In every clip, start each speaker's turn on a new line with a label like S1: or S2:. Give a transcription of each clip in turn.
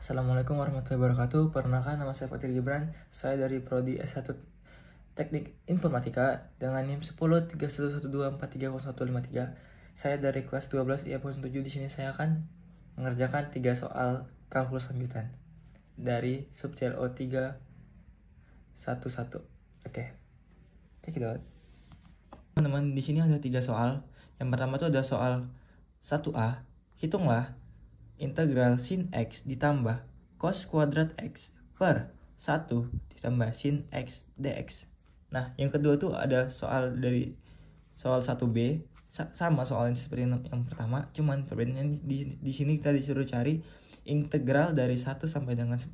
S1: Assalamualaikum warahmatullahi wabarakatuh. Perkenalkan, nama saya Fatir Gibran. Saya dari Prodi S1 Teknik Informatika dengan NIM 103112430153. Saya dari kelas 12 IAP 07. Di sini saya akan mengerjakan 3 soal kalkulus lanjutan dari sub CLO 311. Oke. Check it out. Teman-teman, di sini ada 3 soal. Yang pertama itu ada soal 1A. Hitunglah integral sin X ditambah cos kuadrat X per 1 ditambah sin X dx. Nah, yang kedua itu ada soal dari soal 1B, sama soalnya seperti yang pertama, cuman perbedaannya di sini kita disuruh cari integral dari 1 sampai dengan 10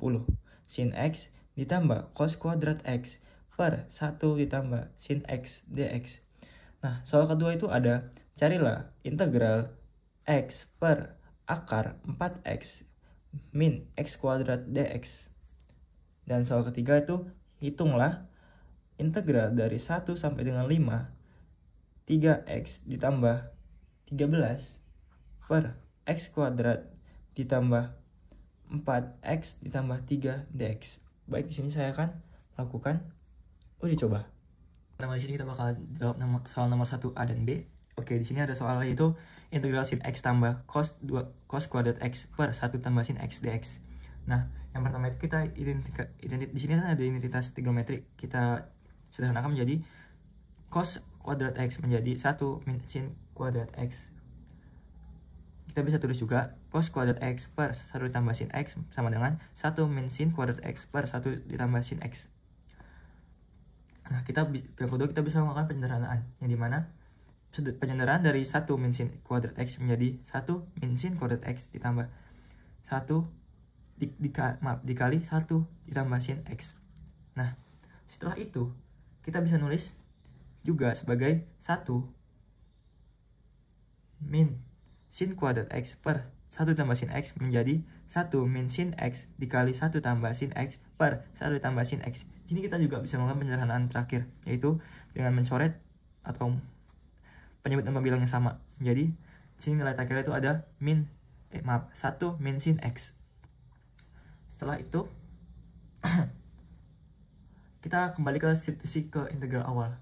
S1: sin X ditambah cos kuadrat X per 1 ditambah sin X dx. Nah, soal kedua itu ada carilah integral X per akar 4x min x kuadrat dx. Dan soal ketiga itu hitunglah integral dari 1 sampai dengan 5 3x ditambah 13 per x kuadrat ditambah 4x ditambah 3 dx. Baik, di sini saya akan melakukan uji coba. Di sini kita bakal jawab soal nomor 1A dan B. Oke, di sini ada soal yaitu integral sin X tambah cos kuadrat X per 1 tambah sin X dx. Nah, yang pertama itu kita di sini ada identitas trigonometri. Kita sederhanakan menjadi cos kuadrat X menjadi 1 min sin kuadrat X. Kita bisa tulis juga cos kuadrat X per 1 ditambah sin X sama dengan 1 min sin kuadrat X per 1 ditambah sin X. Nah, yang kedua kita bisa melakukan penyederhanaan, yang dimana penyandaran dari 1 min sin kuadrat X menjadi 1 min sin kuadrat X ditambah 1 dikali 1 ditambah sin X. Nah, setelah itu kita bisa nulis juga sebagai 1 min sin kuadrat X per 1 tambah sin X menjadi 1 min sin X dikali 1 tambah sin X per 1 tambah sin X. Sini kita juga bisa melakukan penyederhanaan terakhir, yaitu dengan mencoret atau penyebut nama bilang yang sama. Jadi sini nilai terakhir itu ada 1 min sin X. Setelah itu kita kembali ke substitusi ke integral awal,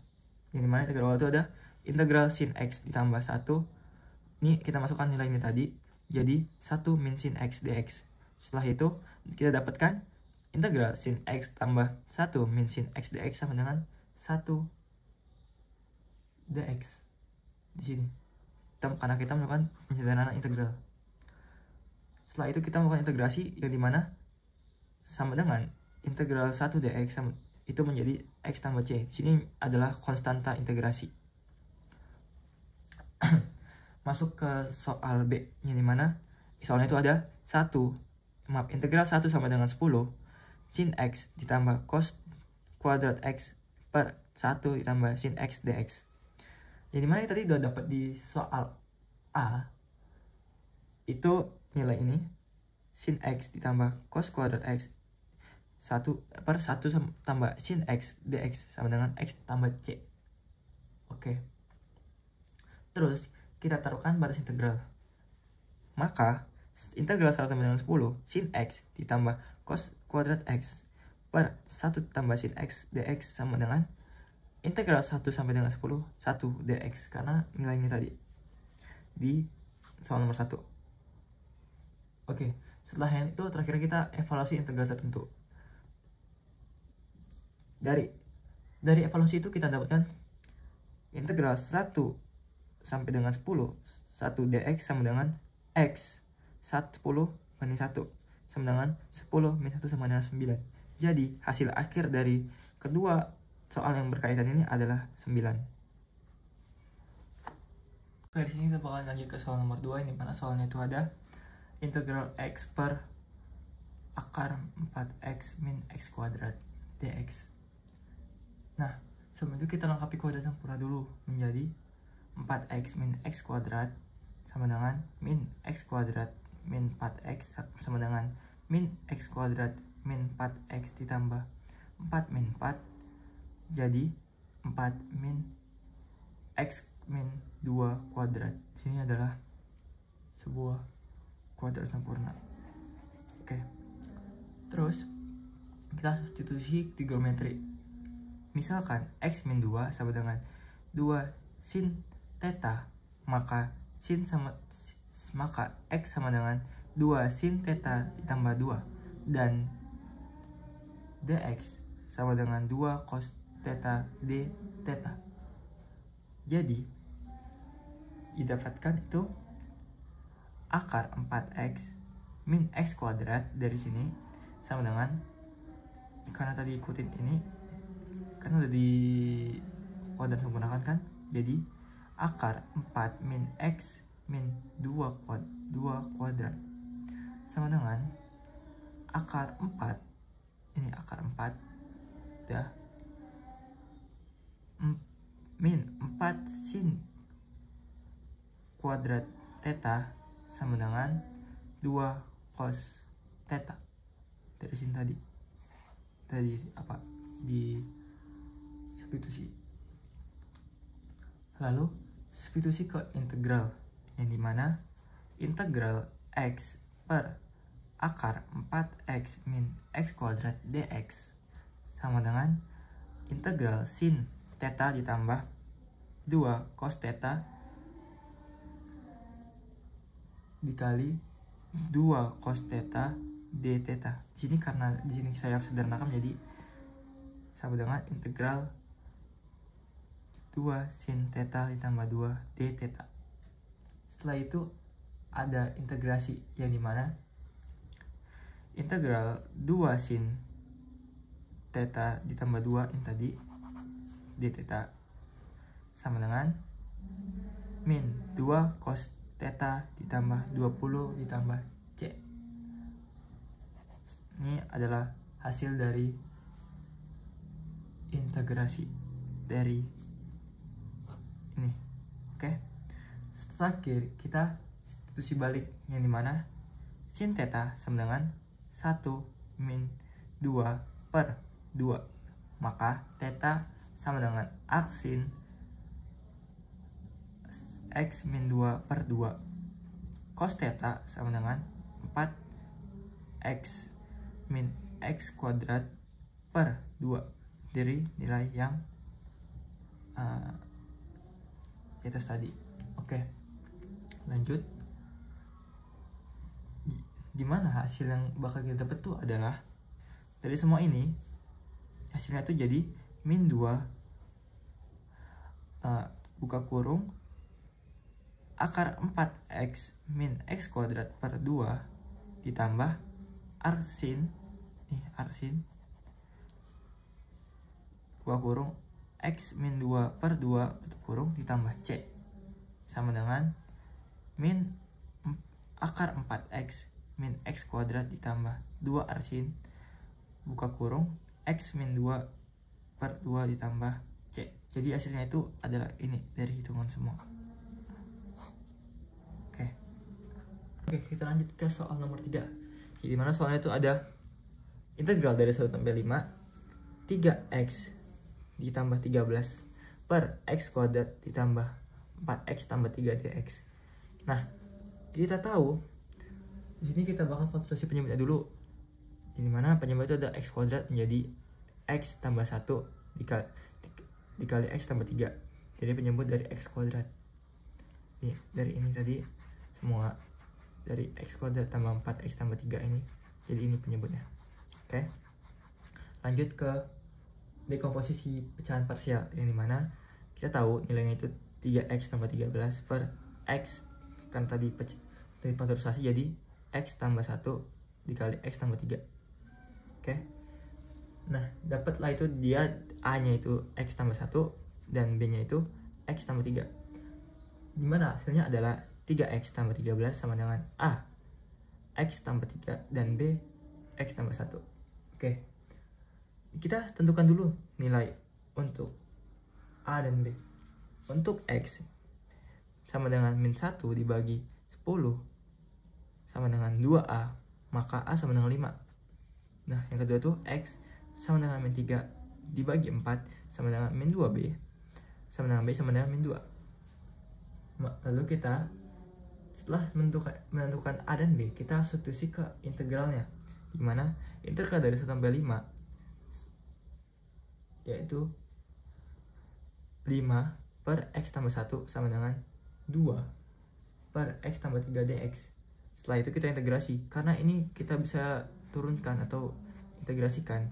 S1: yang dimana integral awal itu ada integral sin X ditambah 1. Ini kita masukkan nilai ini tadi, jadi 1 min sin X dx. Setelah itu kita dapatkan integral sin X tambah 1 min sin X dx sama dengan 1 dx. Di sini karena kita melakukan penyederhanaan integral. Setelah itu kita melakukan integrasi, yang dimana sama dengan integral 1 dx itu menjadi x tambah c. Sini adalah konstanta integrasi. Masuk ke soal B, yang dimana soalnya itu ada integral 1 sama dengan 10 sin x ditambah cos kuadrat x per 1 ditambah sin x dx. Jadi mana tadi udah dapat di soal A, itu nilai ini sin x ditambah cos kuadrat x 1 per 1 tambah sin x dx sama dengan x tambah c. Oke. Terus kita taruhkan batas integral. Maka integral 1 sama dengan 10 sin x ditambah cos kuadrat x per 1 tambah sin x dx sama dengan integral 1 sampai dengan 10 1 dx, karena nilainya tadi di soal nomor 1. Oke, setelah itu terakhir kita evaluasi integral tertentu. Dari evaluasi itu kita dapatkan integral 1 sampai dengan 10 1 dx sama dengan x 10 banding 1 sama dengan 10 min 1 sama dengan 9. Jadi hasil akhir dari kedua soal yang berkaitan ini adalah 9. Oke, di sini kita bakal lanjut ke soal nomor 2, ini mana soalnya itu ada integral x per akar 4x min x kuadrat dx. Nah, sebelum itu kita lengkapi kuadrat sempurna dulu menjadi 4x min x kuadrat sama dengan min x kuadrat min 4x sama dengan min x kuadrat min 4x ditambah 4 min 4, jadi 4 min x min 2 kuadrat. Sini adalah sebuah kuadrat sempurna. Oke, kita substitusi trigonometri. Misalkan x min 2 sama dengan 2 sin theta, maka x sama dengan 2 sin theta ditambah 2, dan dx sama dengan 2 cos theta d theta. Jadi didapatkan itu akar 4x min x kuadrat dari sini sama dengan, karena tadi ikutin ini kan udah di kuadrat sempurnakan kan, jadi akar 4 min x min 2 kuadrat sama dengan akar 4, ini akar 4 udah min 4 sin kuadrat theta sama dengan 2 cos theta dari sini tadi apa di substitusi. Lalu substitusi ke integral, yang dimana integral x per akar 4x min x kuadrat dx sama dengan integral sin theta ditambah 2 cos theta dikali 2 cos theta d theta. Di sini karena di sini saya sederhanakan jadi sama dengan integral 2 sin theta ditambah 2 d theta. Setelah itu ada integrasi, yang dimana integral 2 sin theta ditambah 2 ini tadi d theta sama dengan min 2 cos theta ditambah 20 ditambah c. Ini adalah hasil dari integrasi dari ini. Oke. Setelah kita substitusi balik, yang dimana sin theta sama dengan 1 min 2 per 2, maka theta sama dengan arcsin x min 2 per 2, cos theta sama dengan 4x min x kuadrat per 2 dari nilai yang di atas tadi. Oke, lanjut. Dimana hasil yang bakal kita dapat tuh adalah dari semua ini hasilnya tuh jadi min 2 buka kurung akar 4x min x kuadrat per 2 ditambah arcsin buka kurung x min 2 per 2 tutup kurung ditambah c sama dengan min akar 4x min x kuadrat ditambah 2 arcsin buka kurung x min 2 per 2 ditambah c. Jadi hasilnya itu adalah ini dari hitungan semua. Oke, kita lanjut ke soal nomor 3. Jadi mana soalnya itu ada integral dari 1 sampai 5 3x ditambah 13 per x kuadrat ditambah 4x tambah 3 dx. Nah, kita tahu di sini kita bakal konstruksi penyebutnya dulu. Di mana penyebut itu ada x kuadrat menjadi x tambah 1 dikali x tambah 3. Jadi penyebut dari x kuadrat. Nih, dari ini tadi semua dari x kuadrat tambah 4x tambah 3 ini. Jadi ini penyebutnya. Oke. Lanjut ke dekomposisi pecahan parsial, yang dimana kita tahu nilainya itu 3x tambah 13 per x, kan tadi dari faktorisasi jadi x tambah 1 dikali x tambah 3. Oke. Nah, dapatlah itu dia a-nya itu x tambah 1 dan b-nya itu x tambah 3. Dimana hasilnya adalah 3x tambah 13 sama dengan a x tambah 3 dan b x tambah 1. Oke. Kita tentukan dulu nilai untuk a dan b. Untuk x sama dengan min 1 dibagi 10 sama dengan 2a, maka a sama dengan 5. Nah, yang kedua tuh x sama dengan min 3 dibagi 4 sama dengan min 2b sama dengan b sama dengan min 2. Lalu kita setelah menentukan a dan b, kita substitusi ke integralnya, dimana integral dari 1 sampai 5 yaitu 5 per X tambah 1 sama dengan 2 per X tambah 3 dx. Setelah itu kita integrasi, karena ini kita bisa turunkan atau integrasikan.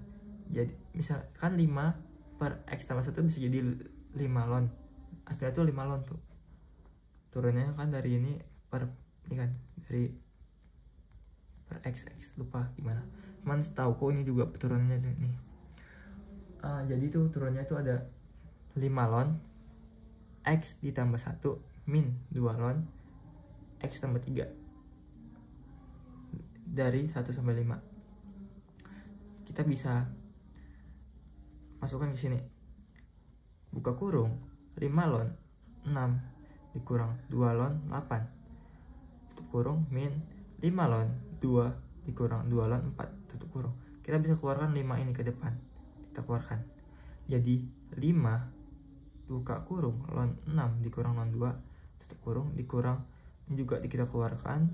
S1: Jadi misalkan 5 per X tambah 1 bisa jadi 5 ln. Aslinya itu 5 ln tuh. Turunnya kan dari ini per ini kan dari per X lupa gimana. Cuman tahu kok ini juga turunannya nih. Jadi tuh turunnya itu ada 5 ln X ditambah 1 min 2 ln X tambah 3 dari 1 sampai 5. Kita bisa masukkan ke sini. Buka kurung 5 ln 6 dikurang 2 ln 8 tutup kurung min 5 ln 2 dikurang 2 ln 4 tutup kurung. Kita bisa keluarkan 5 ini ke depan. Kita keluarkan. Jadi 5 buka kurung ln 6 dikurang ln 2 tutup kurung dikurang ini juga kita keluarkan.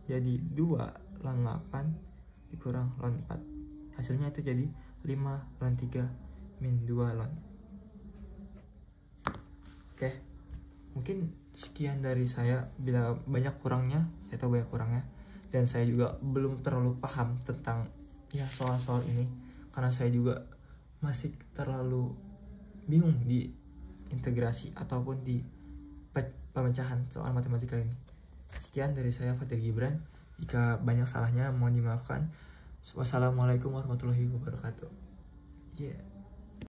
S1: Jadi 2 ln 8 dikurang ln 4. Hasilnya itu jadi 5 ln 3 min 2 ln. Oke. Mungkin sekian dari saya. Bila banyak kurangnya, saya tahu banyak kurangnya. Dan saya juga belum terlalu paham tentang ya soal-soal ini. Karena saya juga masih terlalu bingung di integrasi ataupun di pemecahan soal matematika ini. Sekian dari saya, Fatir Gibran. Jika banyak salahnya mohon dimaafkan. Wassalamualaikum warahmatullahi wabarakatuh. Yeah.